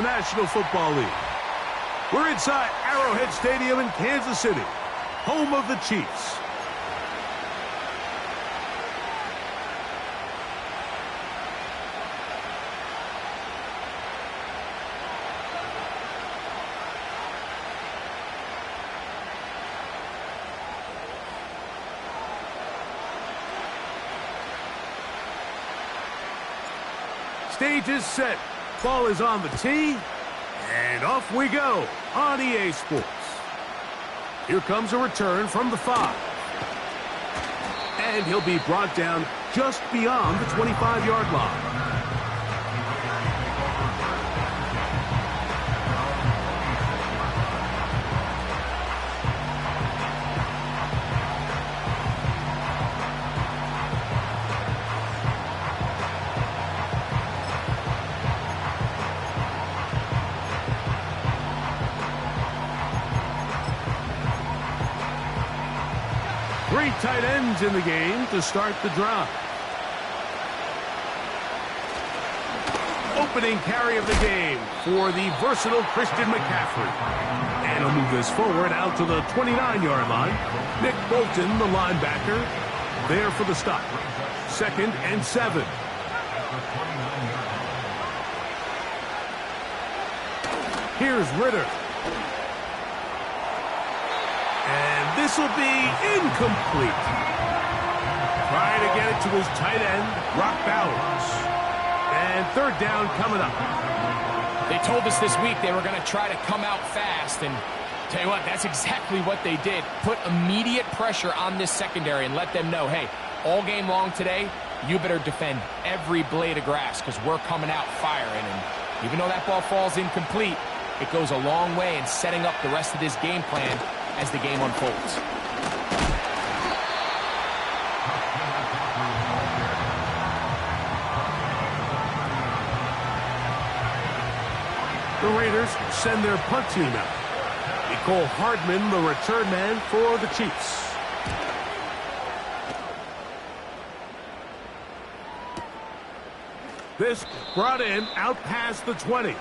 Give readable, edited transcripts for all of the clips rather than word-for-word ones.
the National Football League. We're inside Arrowhead Stadium in Kansas City, home of the Chiefs. Stage is set. Ball is on the tee. And off we go on EA Sports. Here comes a return from the 5. And he'll be brought down just beyond the 25-yard line. Three tight ends in the game to start the drive. Opening carry of the game for the versatile Christian McCaffrey. And he'll move this forward out to the 29-yard line. Nick Bolton, the linebacker, there for the stop. 2nd and 7. Here's Ritter. This will be incomplete. Trying to get it to his tight end, Brock Bowers. And 3rd down coming up. They told us this week they were going to try to come out fast. And tell you what, that's exactly what they did. Put immediate pressure on this secondary and let them know, hey, all game long today, you better defend every blade of grass because we're coming out firing. And even though that ball falls incomplete, it goes a long way in setting up the rest of this game plan as the game unfolds. The Raiders send their punt team out. Nicole Hardman, the return man for the Chiefs. This brought in out past the 20.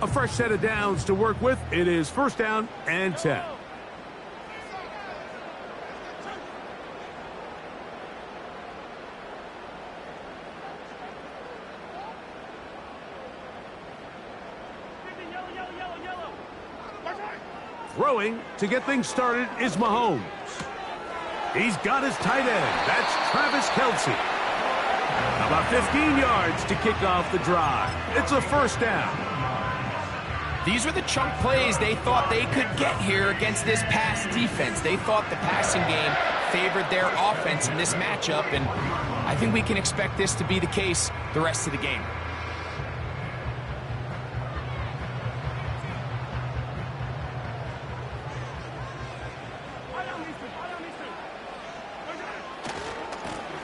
A fresh set of downs to work with. It is 1st down and 10. Throwing to get things started is Mahomes. He's got his tight end. That's Travis Kelce. About 15 yards to kick off the drive. It's a 1st down. These were the chunk plays they thought they could get here against this pass defense. They thought the passing game favored their offense in this matchup, and I think we can expect this to be the case the rest of the game.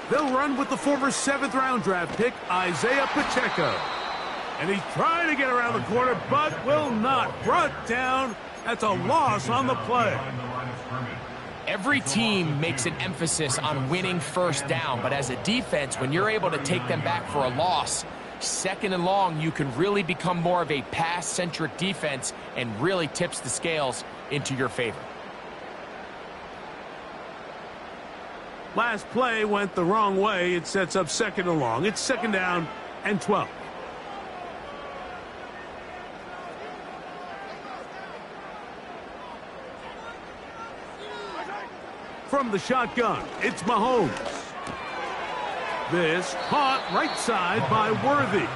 They'll run with the former 7th-round draft pick, Isaiah Pacheco. And he's trying to get around the corner, but will not. Brought down. That's a loss on the play. Every team makes an emphasis on winning 1st down, but as a defense, when you're able to take them back for a loss, 2nd and long, you can really become more of a pass-centric defense and really tips the scales into your favor. Last play went the wrong way. It sets up 2nd and long. It's 2nd down and 12. From the shotgun, it's Mahomes. This caught right side by Worthy.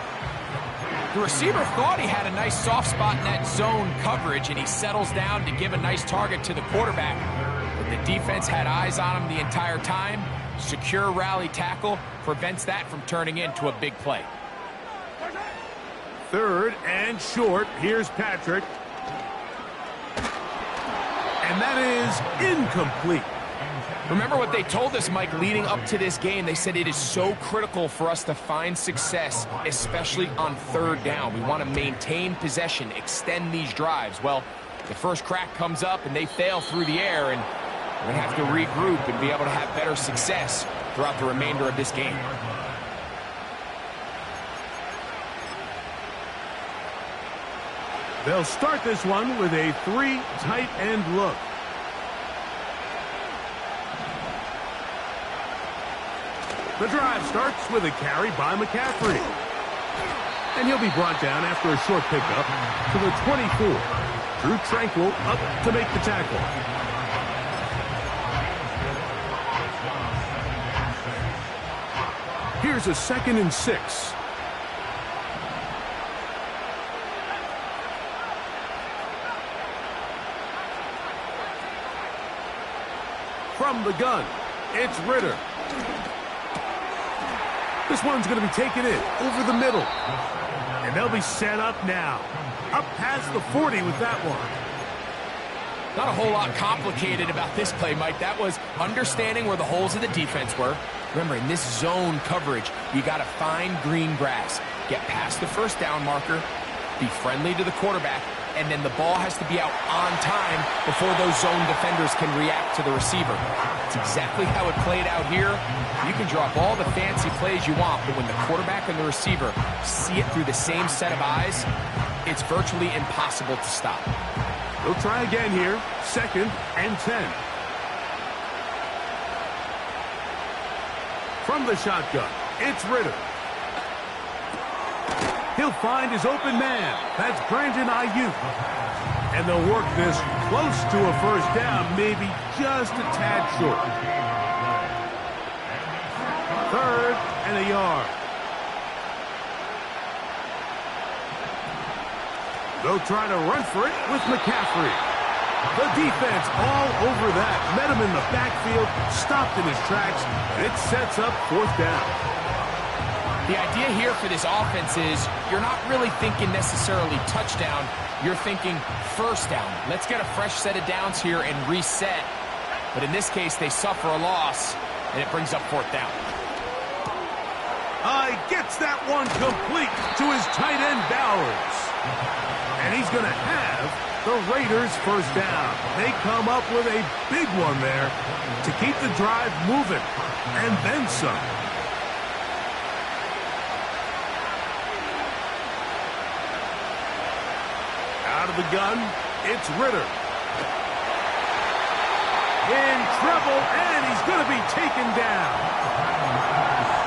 The receiver thought he had a nice soft spot in that zone coverage, and he settles down to give a nice target to the quarterback. But the defense had eyes on him the entire time. Secure rally tackle prevents that from turning into a big play. 3rd and short. Here's Patrick. And that is incomplete. Remember what they told us, Mike, leading up to this game. They said it is so critical for us to find success, especially on third down. We want to maintain possession, extend these drives. Well, the first crack comes up and they fail through the air, and we're going to have to regroup and be able to have better success throughout the remainder of this game. They'll start this one with a 3 tight end look. The drive starts with a carry by McCaffrey. And he'll be brought down after a short pickup to the 24. Drew Tranquill up to make the tackle. Here's a 2nd and 6. From the gun, it's Ridder. This one's going to be taken in over the middle. And they'll be set up now. Up past the 40 with that one. Not a whole lot complicated about this play, Mike. That was understanding where the holes of the defense were. Remember, in this zone coverage, you got to find green grass. Get past the first down marker. Be friendly to the quarterback. And then the ball has to be out on time before those zone defenders can react to the receiver. It's exactly how it played out here. You can draw up all the fancy plays you want, but when the quarterback and the receiver see it through the same set of eyes, it's virtually impossible to stop. They'll try again here. 2nd and 10. From the shotgun, it's Ridder. He'll find his open man. That's Brandon Ayuk. And they'll work this close to a first down, maybe just a tad short. 3rd and a yard. They'll try to run for it with McCaffrey. The defense all over that. Met him in the backfield, stopped in his tracks, and it sets up 4th down. The idea here for this offense is you're not really thinking necessarily touchdown. You're thinking first down. Let's get a fresh set of downs here and reset. But in this case, they suffer a loss, and it brings up 4th down. Gets that one complete to his tight end, Bowers. And he's going to have the Raiders first down. They come up with a big one there to keep the drive moving, and then some. Out of the gun, it's Ridder. In trouble, and he's going to be taken down.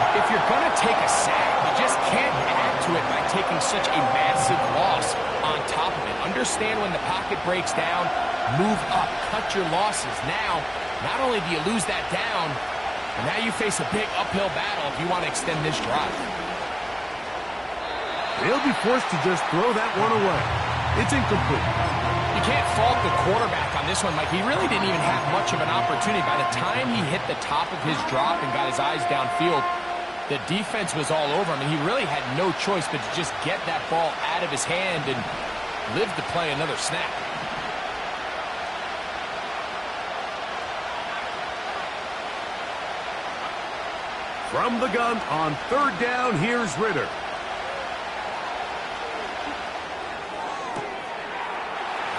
If you're going to take a sack, you just can't add to it by taking such a massive loss on top of it. Understand when the pocket breaks down, move up, cut your losses. Now, not only do you lose that down, but now you face a big uphill battle if you want to extend this drive. He'll be forced to just throw that one away. It's incomplete. You can't fault the quarterback on this one, Mike. He really didn't even have much of an opportunity. By the time he hit the top of his drop and got his eyes downfield, the defense was all over him, and he really had no choice but to just get that ball out of his hand and live to play another snap. From the gun on 3rd down, here's Ridder.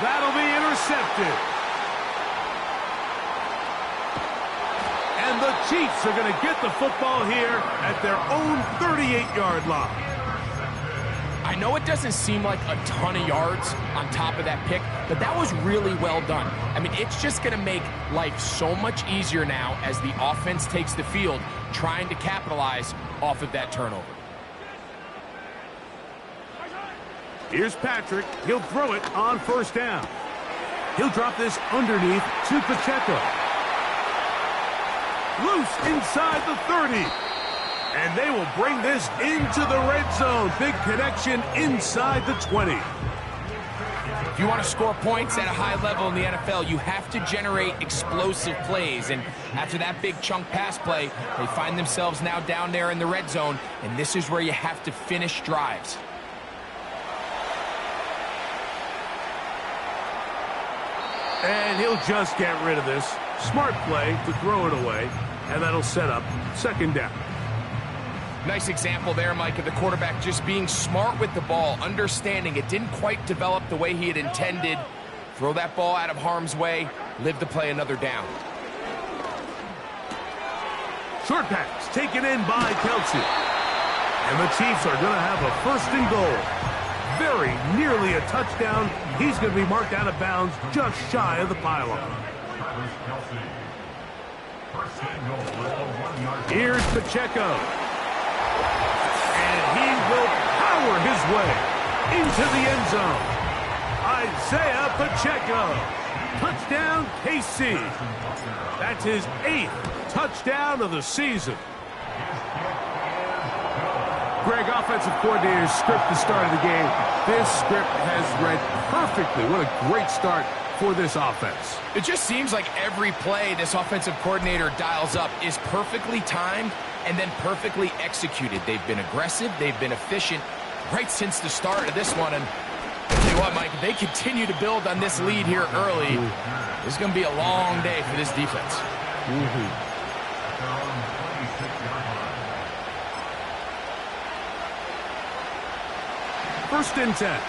That'll be intercepted. And the Chiefs are going to get the football here at their own 38-yard line. I know it doesn't seem like a ton of yards on top of that pick, but that was really well done. I mean, it's just going to make life so much easier now as the offense takes the field, trying to capitalize off of that turnover. Here's Patrick. He'll throw it on 1st down. He'll drop this underneath to Pacheco. Loose inside the 30. And they will bring this into the red zone. Big connection inside the 20. If you want to score points at a high level in the NFL, you have to generate explosive plays. And after that big chunk pass play, they find themselves now down there in the red zone. And this is where you have to finish drives. And he'll just get rid of this. Smart play to throw it away, and that'll set up second down. Nice example there, Mike, of the quarterback just being smart with the ball, understanding it didn't quite develop the way he had intended. Throw that ball out of harm's way, live to play another down. Short pass taken in by Kelce. And the Chiefs are going to have a first and goal. Very nearly a touchdown. He's going to be marked out of bounds just shy of the pylon. Here's Pacheco. And he will power his way into the end zone. Isaiah Pacheco. Touchdown, KC. That's his 8th touchdown of the season. Greg, offensive coordinator's script to start of the game. This script has read perfectly. What a great start for this offense. It just seems like every play this offensive coordinator dials up is perfectly timed and then perfectly executed. They've been aggressive. They've been efficient right since the start of this one. And I'll tell you what, Mike, if they continue to build on this lead here early, this is going to be a long day for this defense. First and 10.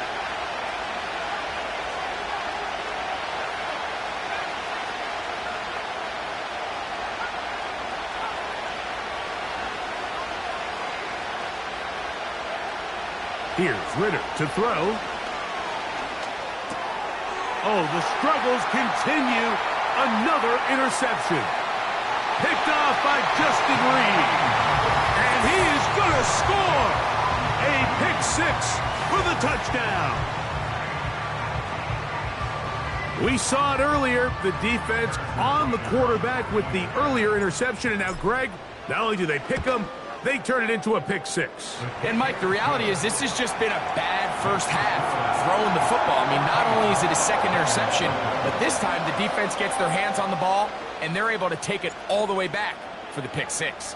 Here's Ritter to throw. Oh, the struggles continue. Another interception. Picked off by Justin Reed. And he is going to score. A pick six for the touchdown. We saw it earlier. The defense on the quarterback with the earlier interception. And now, Greg, not only do they pick him, they turn it into a pick six. And, Mike, the reality is this has just been a bad first half throwing the football. I mean, not only is it a second interception, but this time the defense gets their hands on the ball, and they're able to take it all the way back for the pick six.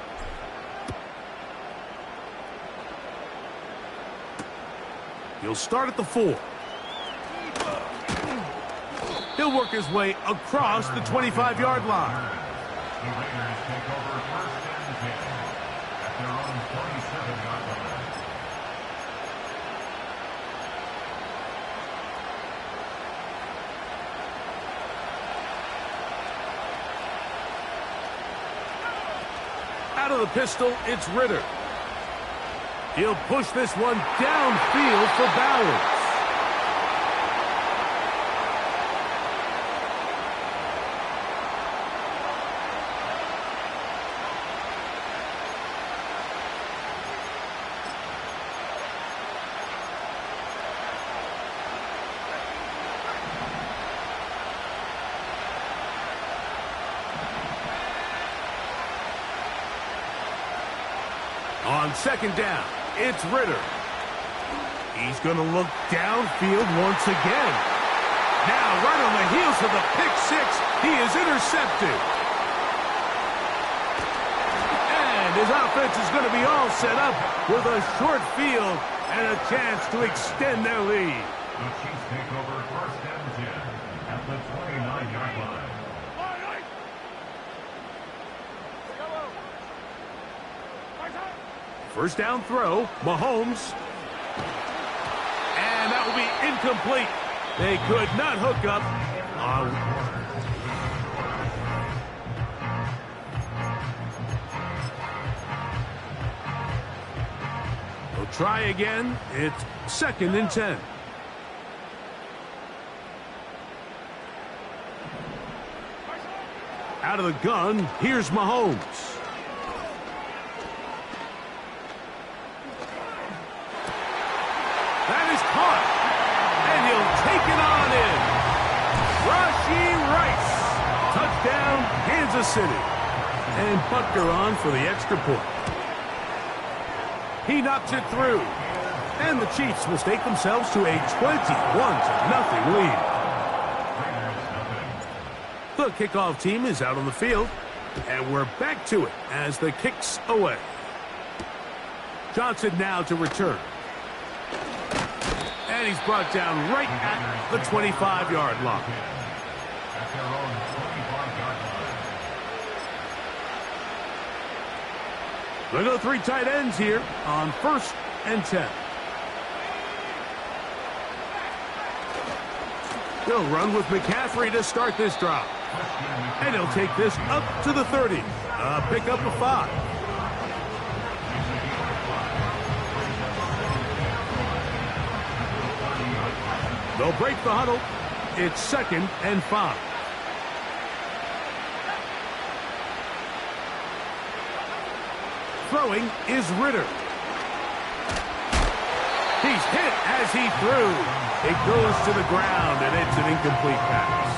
He'll start at the 4. He'll work his way across the 25-yard line. Out of the pistol, it's Ritter. He'll push this one downfield for Bowers. On second down, it's Ritter. He's going to look downfield once again. Now, right on the heels of the pick six, he is intercepted. And his offense is going to be all set up with a short field and a chance to extend their lead. The Chiefs take over first and 10 at the 29-yard line. First down throw, Mahomes. And that will be incomplete. They could not hook up. They'll try again. It's second and 10. Out of the gun, here's Mahomes. That is caught. And he'll take it on in. Rashee Rice. Touchdown, Kansas City. And Butker on for the extra point. He knocks it through. And the Chiefs will stake themselves to a 21-0 lead. The kickoff team is out on the field. And we're back to it as the kick's away. Johnson now to return. And he's brought down right at the 25-yard line. at their own 25-yard line. They go 3 tight ends here on 1st and 10. They'll run with McCaffrey to start this drive. And he'll take this up to the 30. Pick up a 5. They'll break the huddle. It's 2nd and 5. Throwing is Ritter. He's hit as he threw. It goes to the ground, and it's an incomplete pass.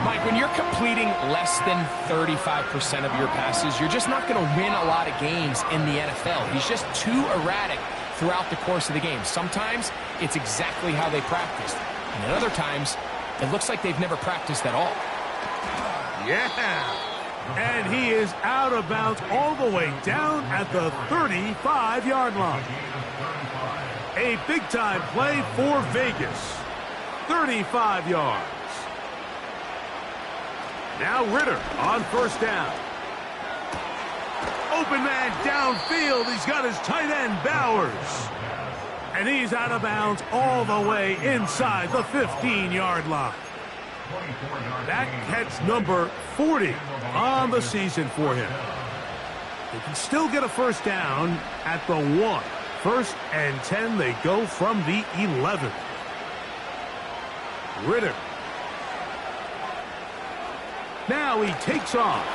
Mike, when you're completing less than 35% of your passes, you're just not going to win a lot of games in the NFL. He's just too erratic throughout the course of the game. Sometimes it's exactly how they practiced. And at other times, it looks like they've never practiced at all. Yeah. And he is out of bounds all the way down at the 35-yard line. A big-time play for Vegas. 35 yards. Now Ritter on 1st down. Open man downfield. He's got his tight end, Bowers. And he's out of bounds all the way inside the 15-yard line. That catch number 40 on the season for him. They can still get a 1st down at the 1. 1st and 10, they go from the 11. Ritter. Now he takes off.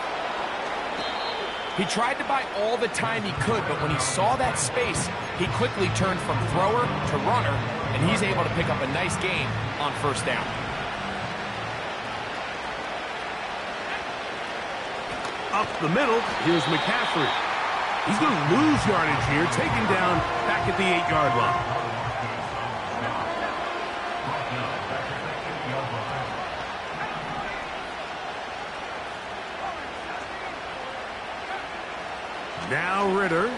He tried to buy all the time he could, but when he saw that space, he quickly turned from thrower to runner, and he's able to pick up a nice gain on 1st down. Up the middle, here's McCaffrey. He's going to lose yardage here, taken down back at the 8-yard line. Now Ritter.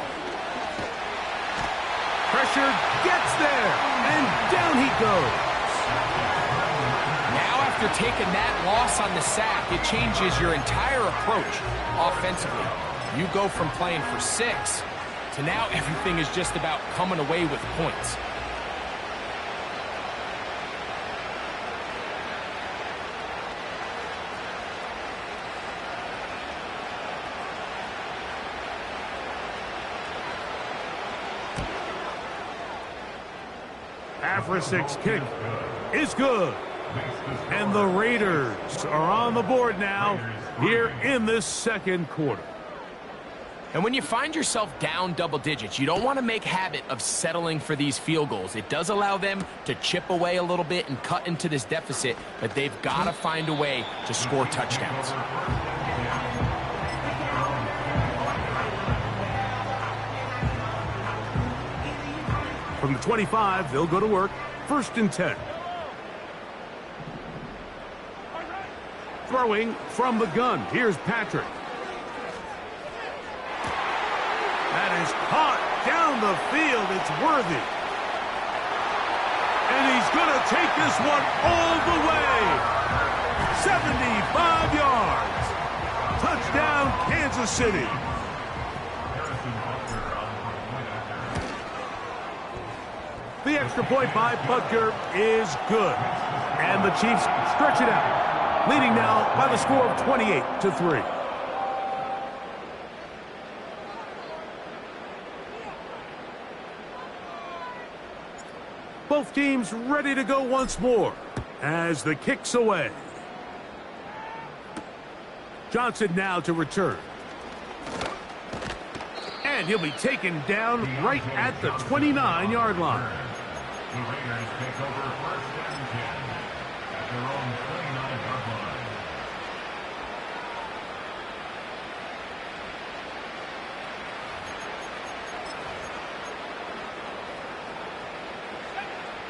Pressure gets there, and down he goes. Now after taking that loss on the sack, it changes your entire approach offensively. You go from playing for 6 to now everything is just about coming away with points. After-6 kick is good. And the Raiders are on the board now here in this 2nd quarter. And when you find yourself down double digits, you don't want to make habit of settling for these field goals. It does allow them to chip away a little bit and cut into this deficit, but they've got to find a way to score touchdowns. From the 25, they'll go to work. 1st and 10. Throwing from the gun. Here's Patrick. That is caught down the field. It's Worthy. And he's going to take this one all the way. 75 yards. Touchdown, Kansas City. The extra point by Butker is good. And the Chiefs stretch it out, leading now by the score of 28-3. Both teams ready to go once more as the kick's away. Johnson now to return. And he'll be taken down right at the 29-yard line. The Raiders take over 1st and 10 at their own 29-yard line.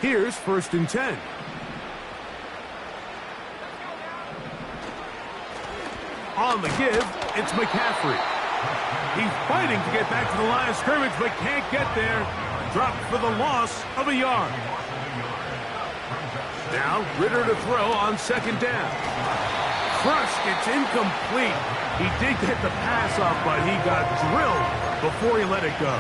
Here's 1st and 10. On the give, it's McCaffrey. He's fighting to get back to the line of scrimmage, but can't get there. Dropped for the loss of a yard. Now Ritter to throw on second down. Crushed. It's incomplete. He did get the pass off, but he got drilled before he let it go.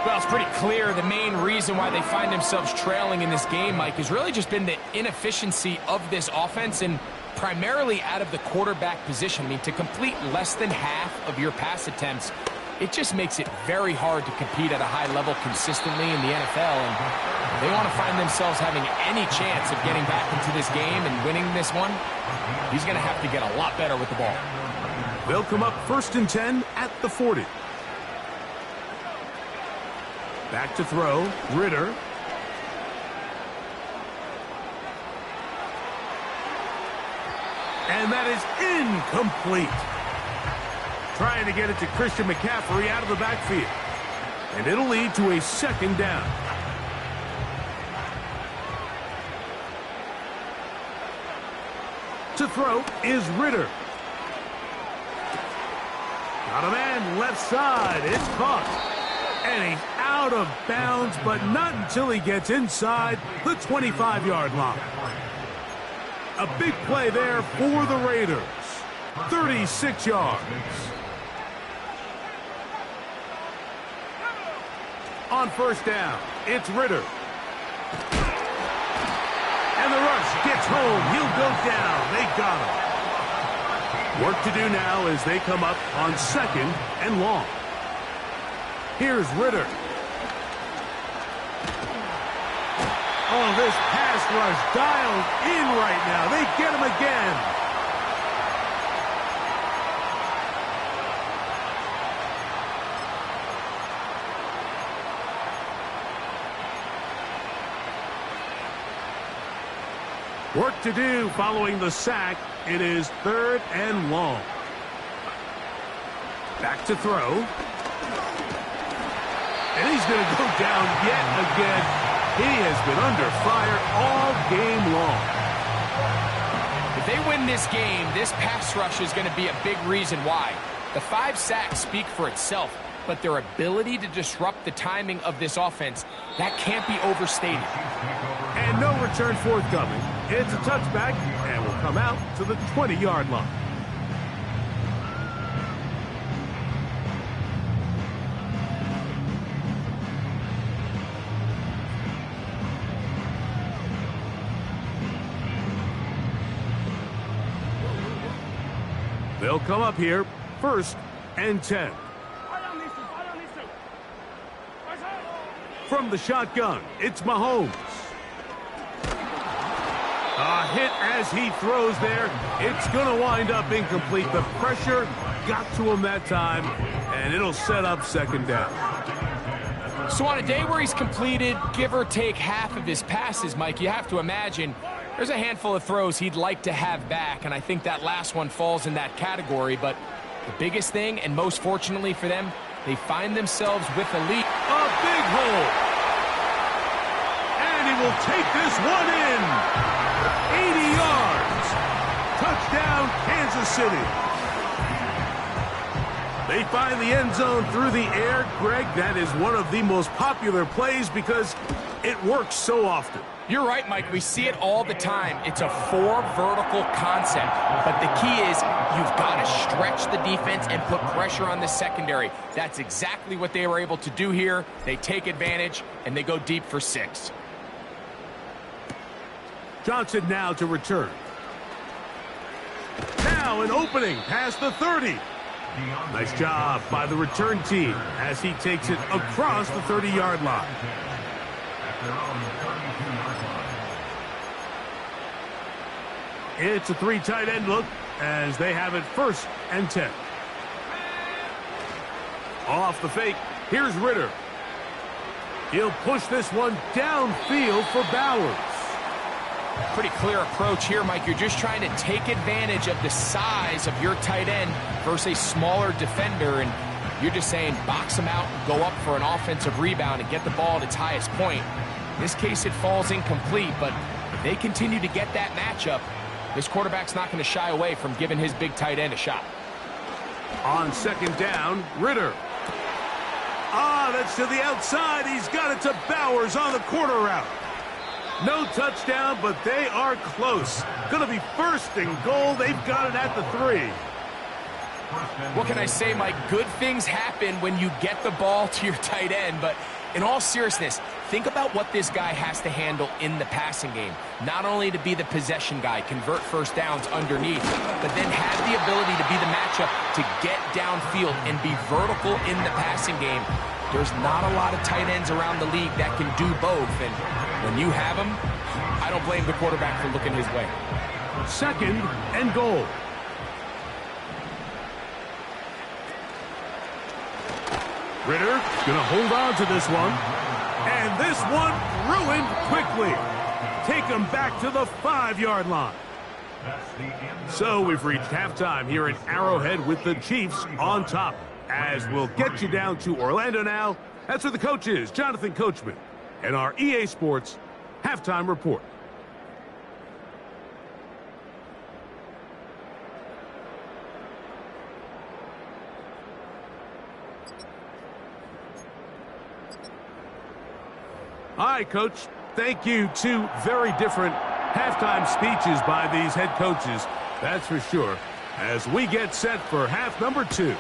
Well, it's pretty clear the main reason why they find themselves trailing in this game, Mike, has really just been the inefficiency of this offense and primarily out of the quarterback position. I mean, to complete less than half of your pass attempts, it just makes it very hard to compete at a high level consistently in the NFL. And they want to find themselves having any chance of getting back into this game and winning this one. He's going to have to get a lot better with the ball. They'll come up 1st and 10 at the 40. Back to throw, Ritter. And that is incomplete. Trying to get it to Christian McCaffrey out of the backfield. And it'll lead to a 2nd down. To throw is Ritter. Got a man left side. It's caught. And he's out of bounds, but not until he gets inside the 25-yard line. A big play there for the Raiders. 36 yards. On 1st down, it's Ritter. And the rush gets home. He'll go down. They got him. Work to do now as they come up on 2nd and long. Here's Ritter. Oh, this pass rush dialed in right now. They get him again. Work to do following the sack. It is 3rd and long. Back to throw. And he's going to go down yet again. He has been under fire all game long. If they win this game, this pass rush is going to be a big reason why. The 5 sacks speak for itself, but their ability to disrupt the timing of this offense, that can't be overstated. And no return forthcoming. It's a touchback and will come out to the 20-yard line. They'll come up here, 1st and 10. From the shotgun, it's Mahomes. A hit as he throws there. It's going to wind up incomplete. The pressure got to him that time, and it'll set up 2nd down. So on a day where he's completed, give or take half of his passes, Mike, you have to imagine there's a handful of throws he'd like to have back, and I think that last one falls in that category. But the biggest thing, and most fortunately for them, they find themselves with a lead. A big hole. And he will take this one in. 80 yards. Touchdown, Kansas City. They find the end zone through the air. Greg, that is one of the most popular plays because it works so often. You're right, Mike. We see it all the time. It's a 4 vertical concept. But the key is you've got to stretch the defense and put pressure on the secondary. That's exactly what they were able to do here. They take advantage, and they go deep for 6. Johnson now to return. Now an opening past the 30. Nice job by the return team as he takes it across the 30-yard line. It's a 3 tight end look as they have it 1st and 10. Off the fake, here's Ritter. He'll push this one downfield for Bowers. Pretty clear approach here, Mike. You're just trying to take advantage of the size of your tight end versus a smaller defender, and you're just saying box him out and go up for an offensive rebound and get the ball at its highest point. In this case, it falls incomplete, but if they continue to get that matchup, this quarterback's not going to shy away from giving his big tight end a shot. On 2nd down, Ritter. That's to the outside. He's got it to Bowers on the corner route. No touchdown, but they are close. Going to be first and goal. They've got it at the 3. What can I say, Mike? Good things happen when you get the ball to your tight end, but in all seriousness, think about what this guy has to handle in the passing game. Not only to be the possession guy, convert first downs underneath, but then have the ability to be the matchup to get downfield and be vertical in the passing game. There's not a lot of tight ends around the league that can do both, and when you have them, I don't blame the quarterback for looking his way. Second and goal. Ritter going to hold on to this one. And this one ruined quickly. Take him back to the 5-yard line. So we've reached halftime here at Arrowhead with the Chiefs on top. As we'll get you down to Orlando now. That's where the coach is, Jonathan Coachman, and our EA Sports halftime report. All right, Coach. Thank you. 2 very different halftime speeches by these head coaches. That's for sure. As we get set for half number 2.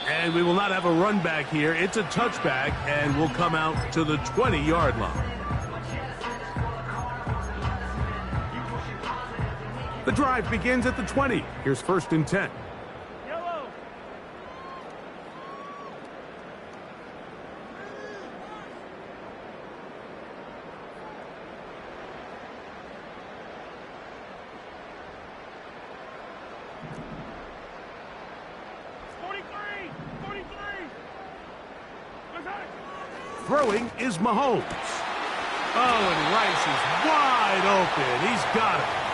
And we will not have a run back here. It's a touchback, and we'll come out to the 20-yard line. The drive begins at the 20. Here's 1st and 10. Throwing is Mahomes. Oh, and Rice is wide open. He's got it.